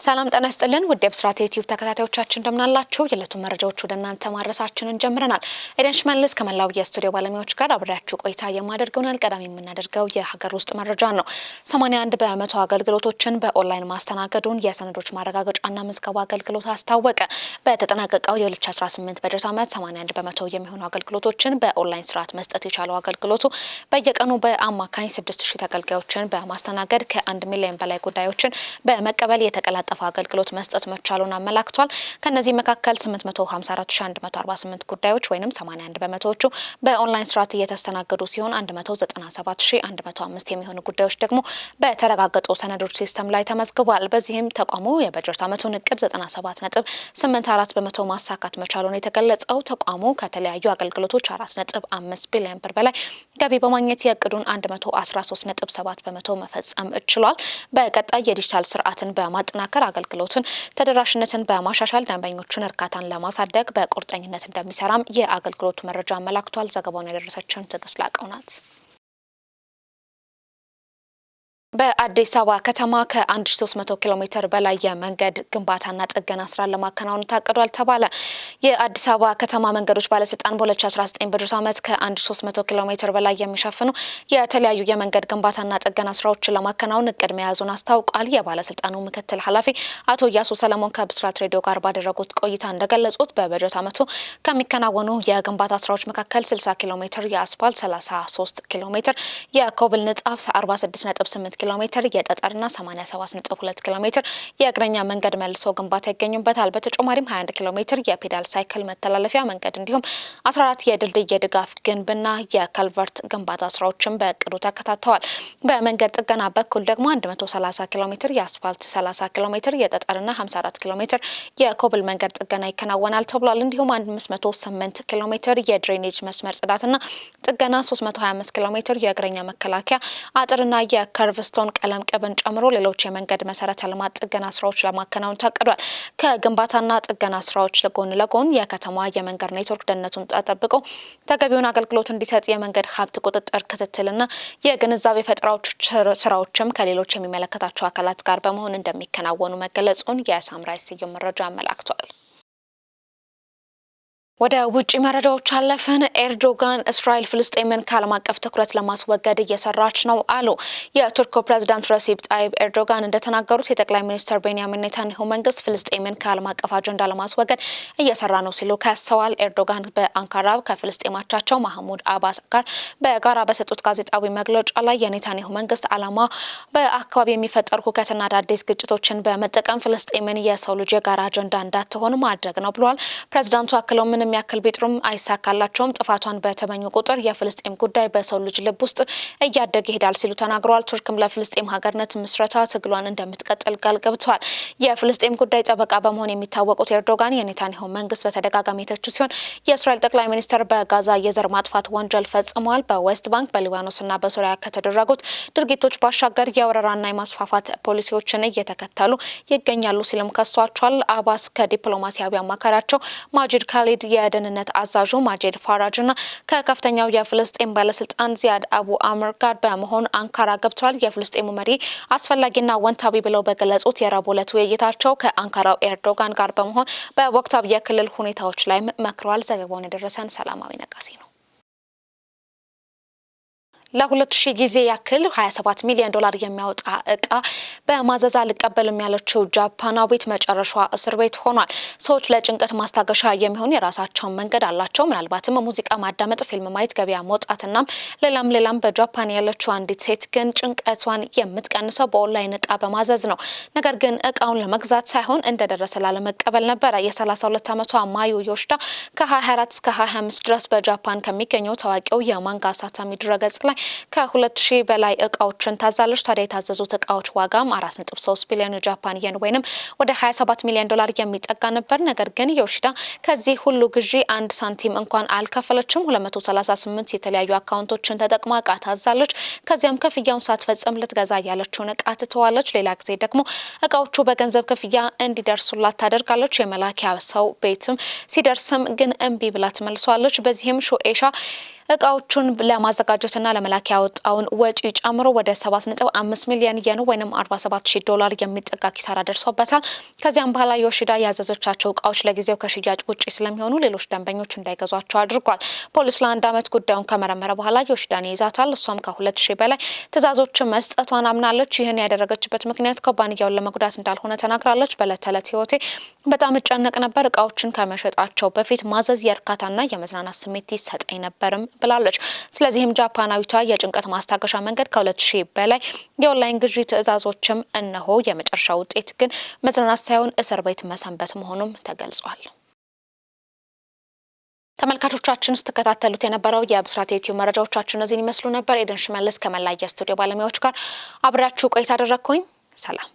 ሰላም ጤና ይስጥልን ውድ የብስራት ዩቲዩብ ተከታታዮቻችን እንደምናላችሁ የዕለቱን መረጃዎች ወደ እናንተ ማድረሳችንን ጀምረናል። ኤደን ሽመልስ ከመላው የስቱዲዮ ባለሙያዎች ጋር አብሬያችሁ ቆይታ የማደርገውን ቀዳሚ የምናደርገው የሀገር ውስጥ መረጃ ነው። 81 በመቶ አገልግሎቶችን በኦንላይን ማስተናገዱን የሰነዶች ማረጋገጫና ምዝገባ አገልግሎት አስታወቀ። በተጠናቀቀው የ2018 በጀት ዓመት 81 በመቶ የሚሆኑ አገልግሎቶችን በኦንላይን ስርዓት መስጠት የቻለው አገልግሎቱ በየቀኑ በአማካኝ 6000 ተገልጋዮችን በማስተናገድ ከ1 ሚሊዮን በላይ ጉዳዮችን በመቀበል የተቀላጠፈ አገልግሎት መስጠት መቻሉን አመላክቷል። ከነዚህ መካከል 854148 ጉዳዮች ወይንም 81 በመቶዎቹ በኦንላይን ስርዓት እየተስተናገዱ ሲሆን 197105 የሚሆኑ ጉዳዮች ደግሞ በተረጋገጡ ሰነዶች ሲስተም ላይ ተመዝግቧል። በዚህም ተቋሙ የበጀት ዓመቱን እቅድ 97.84 በመቶ ማሳካት መቻሉን የተገለጸው ተቋሙ ከተለያዩ አገልግሎቶች 4.5 ቢሊዮን ብር በላይ ገቢ በማግኘት የእቅዱን 113.7 በመቶ መፈጸም ችሏል። በቀጣይ የዲጂታል ስርዓትን በማጠናከር አገልግሎቱን ተደራሽነትን በማሻሻል ደንበኞችን እርካታን ለማሳደግ በቁርጠኝነት እንደሚሰራም የአገልግሎቱ መረጃ አመላክቷል። ዘገባውን ያደረሰችን ትዕግስት ላቀው ናት። በአዲስ አበባ ከተማ ከ1300 ኪሎ ሜትር በላይ የመንገድ ግንባታና ጥገና ስራ ለማከናወን ታቅዷል ተባለ። የአዲስ አበባ ከተማ መንገዶች ባለስልጣን በ2019 በጀት ዓመት ከ1300 ኪሎ ሜትር በላይ የሚሸፍኑ የተለያዩ የመንገድ ግንባታና ጥገና ስራዎችን ለማከናወን እቅድ መያዙን አስታውቋል። የባለስልጣኑ ምክትል ኃላፊ አቶ እያሱ ሰለሞን ከብስራት ሬዲዮ ጋር ባደረጉት ቆይታ እንደገለጹት በበጀት ዓመቱ ከሚከናወኑ የግንባታ ስራዎች መካከል 60 ኪሎ ሜትር የአስፋልት፣ 33 ኪሎ ሜትር የኮብል ንጣፍ፣ 46.8 ኪሎ ሜትር የጠጠርና 87.2 ኪሎ ሜትር የእግረኛ መንገድ መልሶ ግንባታ ይገኙበታል። በተጨማሪም 21 ኪሎ ሜትር የፔዳል ሳይክል መተላለፊያ መንገድ እንዲሁም 14 የድልድይ የድጋፍ ግንብና የከልቨርት ግንባታ ስራዎችን በእቅዱ ተከታተዋል። በመንገድ ጥገና በኩል ደግሞ 130 ኪሎ ሜትር የአስፋልት፣ 30 ኪሎ ሜትር የጠጠርና 54 ኪሎ ሜትር የኮብል መንገድ ጥገና ይከናወናል ተብሏል። እንዲሁም 508 ኪሎ ሜትር የድሬኔጅ መስመር ጽዳትና ጥገና፣ 325 ኪሎ ሜትር የእግረኛ መከላከያ አጥርና የከርቭ ስቶን ቀለም ቅብን ጨምሮ ሌሎች የመንገድ መሰረተ ልማት ጥገና ስራዎች ለማከናወን ታቅዷል። ከግንባታና ጥገና ስራዎች ጎን ለጎን የከተማ የመንገድ ኔትወርክ ደህንነቱን ተጠብቆ ተገቢውን አገልግሎት እንዲሰጥ የመንገድ ሀብት ቁጥጥር ክትትልና የግንዛቤ ፈጠራዎች ስራዎችም ከሌሎች የሚመለከታቸው አካላት ጋር በመሆን እንደሚከናወኑ መገለጹን የሳምራይ ስዩም መረጃ አመላክቷል። ወደ ውጪ መረጃዎች አለፈን። ኤርዶጋን እስራኤል ፍልስጤምን ከዓለም አቀፍ ትኩረት ለማስወገድ እየሰራች ነው አሉ። የቱርኩ ፕሬዝዳንት ረሲፕ ጣይብ ኤርዶጋን እንደተናገሩት የጠቅላይ ሚኒስትር ቤንያሚን ኔታንያሁ መንግስት ፍልስጤምን ከዓለም አቀፍ አጀንዳ ለማስወገድ እየሰራ ነው ሲሉ ከሰዋል። ኤርዶጋን በአንካራ ከፍልስጤማቻቸው ማህሙድ አባስ ጋር በጋራ በሰጡት ጋዜጣዊ መግለጫ ላይ የኔታንያሁ መንግስት ዓላማ በአካባቢ የሚፈጠሩ ሁከትና አዳዲስ ግጭቶችን በመጠቀም ፍልስጤምን የሰው ልጅ የጋራ አጀንዳ እንዳትሆን ማድረግ ነው ብለዋል። ፕሬዝዳንቱ አክለው የሚያክል ቢጥሩም አይሳካላቸውም። ጥፋቷን በተመኙ ቁጥር የፍልስጤም ጉዳይ በሰው ልጅ ልብ ውስጥ እያደገ ይሄዳል ሲሉ ተናግረዋል። ቱርክም ለፍልስጤም ሀገርነት ምስረታ ትግሏን እንደምትቀጥል ቃል ገብተዋል። የፍልስጤም ጉዳይ ጠበቃ በመሆን የሚታወቁት ኤርዶጋን የኔታንያሁ መንግስት በተደጋጋሚ የተቹ ሲሆን የእስራኤል ጠቅላይ ሚኒስትር በጋዛ የዘር ማጥፋት ወንጀል ፈጽመዋል፣ በዌስት ባንክ በሊባኖስና በሶሪያ ከተደረጉት ድርጊቶች ባሻገር የወረራና የማስፋፋት ፖሊሲዎችን እየተከተሉ ይገኛሉ ሲልም ከሷቸዋል። አባስ ከዲፕሎማሲያዊ አማካሪያቸው ማጂድ ካሊድ የደህንነት አዛዡ ማጄድ ፋራጅና ከከፍተኛው የፍልስጤም ባለስልጣን ዚያድ አቡ አምር ጋር በመሆን አንካራ ገብተዋል። የፍልስጤሙ መሪ አስፈላጊና ወንታዊ ብለው በገለጹት የረቡዕ ዕለት ውይይታቸው ከአንካራው ኤርዶጋን ጋር በመሆን በወቅታዊ የክልል ሁኔታዎች ላይ መክረዋል። ዘገባውን የደረሰን ሰላማዊ ነጋሲ ነው። ለ2000 ጊዜ ያክል 27 ሚሊዮን ዶላር የሚያወጣ እቃ በማዘዝ አልቀበልም ያለችው ጃፓናዊት መጨረሻዋ እስር ቤት ሆኗል። ሰዎች ለጭንቀት ማስታገሻ የሚሆን የራሳቸውን መንገድ አላቸው። ምናልባትም ሙዚቃ ማዳመጥ፣ ፊልም ማየት፣ ገበያ መውጣትና ሌላም በጃፓን ያለችው አንዲት ሴት ግን ጭንቀቷን የምትቀንሰው በኦንላይን እቃ በማዘዝ ነው። ነገር ግን እቃውን ለመግዛት ሳይሆን እንደደረሰ ላለመቀበል ነበረ። የ32 ዓመቷ ማዩ ዮሽዳ ከ2024 እስከ 2025 ድረስ በጃፓን ከሚገኘው ታዋቂው የማንጋ አሳታሚ ድረገጽ ላይ ከ2000 በላይ እቃዎችን ታዛለች። ታዲያ የታዘዙት እቃዎች ዋጋም 4.3 ቢሊዮን ጃፓን የን ወይንም ወደ 27 ሚሊዮን ዶላር የሚጠጋ ነበር። ነገር ግን ዮሺዳ ከዚህ ሁሉ ግዢ 1 ሳንቲም እንኳን አልከፈለችም። 238 የተለያዩ አካውንቶችን ተጠቅማ እቃ ታዛለች። ከዚያም ክፍያውን ሳትፈጽም ልትገዛ ያለችውን እቃ ትተዋለች። ሌላ ጊዜ ደግሞ እቃዎቹ በገንዘብ ክፍያ እንዲደርሱላት ታደርጋለች። የመላኪያ ሰው ቤትም ሲደርስም ግን እምቢ ብላ ትመልሷለች። በዚህም ሾኤሻ እቃዎቹን ለማዘጋጀትና ለመላክ ያወጣውን ወጪ ጨምሮ ወደ 7.5 ሚሊዮን የን ወይም $47,000 የሚጠጋ ኪሳራ ደርሶበታል። ከዚያም በኋላ ዮሺዳ ያዘዘቻቸው እቃዎች ለጊዜው ከሽያጭ ውጪ ስለሚሆኑ ሌሎች ደንበኞች እንዳይገዟቸው አድርጓል። ፖሊስ ለ1 ዓመት ጉዳዩን ከመረመረ በኋላ ዮሺዳን ይዛታል። እሷም ከ2,000 በላይ ትዕዛዞችን መስጠቷን አምናለች። ይህን ያደረገችበት ምክንያት ኩባንያውን ለመጉዳት እንዳልሆነ ተናግራለች። በዕለት ተዕለት ህይወቴ በጣም እጨነቅ ነበር። እቃዎችን ከመሸጣቸው በፊት ማዘዝ የእርካታና የመዝናናት ስሜት ይሰጠኝ ነበርም ብላለች። ስለዚህም ጃፓናዊቷ የጭንቀት ማስታገሻ መንገድ ከ2,000 በላይ የኦንላይን ግዢ ትዕዛዞችም እነሆ የመጨረሻ ውጤት ግን መዝናናት ሳይሆን እስር ቤት መሰንበት መሆኑም ተገልጿል። ተመልካቾቻችን ስትከታተሉት የነበረው የብስራት ዩቲዩብ መረጃዎቻችን እነዚህን ይመስሉ ነበር። ኤደን ሽመልስ ከመላየ ስቱዲዮ ባለሙያዎች ጋር አብራችሁ ቆይታ አደረኩኝ። ሰላም።